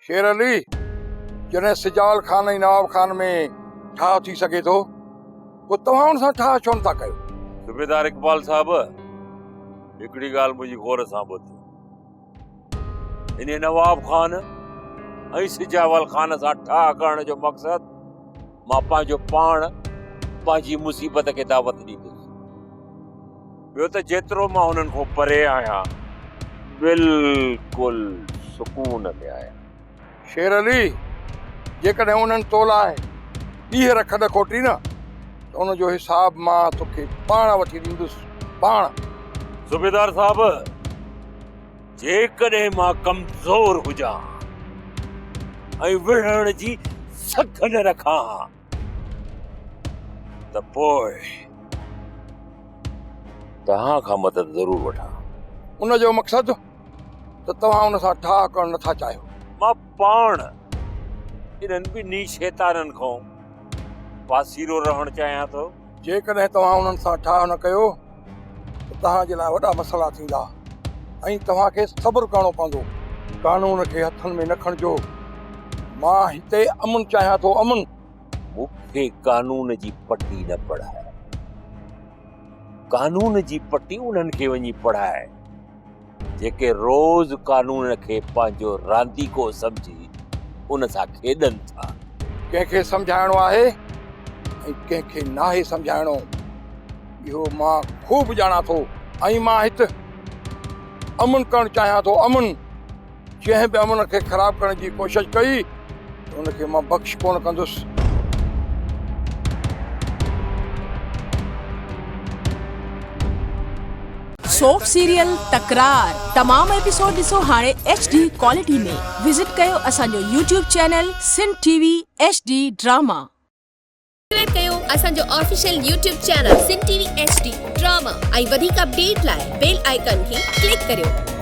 शेर अली जॾहिं सिजाल खान ऐं नवाब खान में ठाह थी सघे थो पोइ तव्हां हुन सां ठाह छो नथा कयो? सूबेदार इकबाल साहब, हिकिड़ी ॻाल्हि मुंहिंजी गौर सां ॿुध। इन नवाब खान ऐं सिजावल खान सां ठाह करण जो मक़सद मां पंहिंजो पाण पंहिंजी मुसीबत खे दावत ॾींदुसि। ॿियो त जेतिरो मां हुननि खां परे आहियां बिल्कुलु सुकून में आहियां। शेर अली जेकॾहिं उन्हनि तोला ॿीहर खॾ खोटी न त उनजो हिसाब मां तोखे पाण वठी ॾींदुसि, पाण। सूबेदार साहब, जेकॾहिं मां कमज़ोर हुजां ऐं विढ़ण जी सख न रखां त पोइ तव्हां खां मदद ज़रूर वठां। उनजो मक़सदु त तव्हां उन सां ठाह करणु नथा चाहियो। मां पाण इन्हनि ॿिन्ही शैताननि खां पासीरो रहणु चाहियां थो। जेकॾहिं तव्हां उन्हनि सां ठाह न कयो त तव्हांजे लाइ वॾा मसइला थींदा ऐं तव्हांखे सब्र करणो पवंदो। कानून खे हथनि में न खणिजो। मां हिते अमन चाहियां थो, अमन। मूंखे कानून जी पटी न पढ़ाए। कानून जी पटी उन्हनि खे वञी पढ़ाए जेके रोज़ कानून खे पंहिंजो रांदीको सम्झी उन सां खेॾनि था। कंहिंखे सम्झाइणो आहे ऐं कंहिंखे नाहे सम्झाइणो, इहो मां खूब ॼाणा थो। ऐं मां हिते अमन करणु चाहियां थो, अमन। जंहिं बि अमन खे ख़राब करण जी कोशिश कई उनखे मां बख़्श कोन कंदुसि। सोप सीरियल तकरार तमाम एपिसोड ॾिसो हाणे HD क्वालिटी में। विजिट कयो असांजो YouTube channel Sindh TV HD drama. Subscribe कयो असांजो official YouTube channel Sindh TV HD drama ऐं वधीक अपडेट लाइ बेल आइकन खे क्लिक करियो।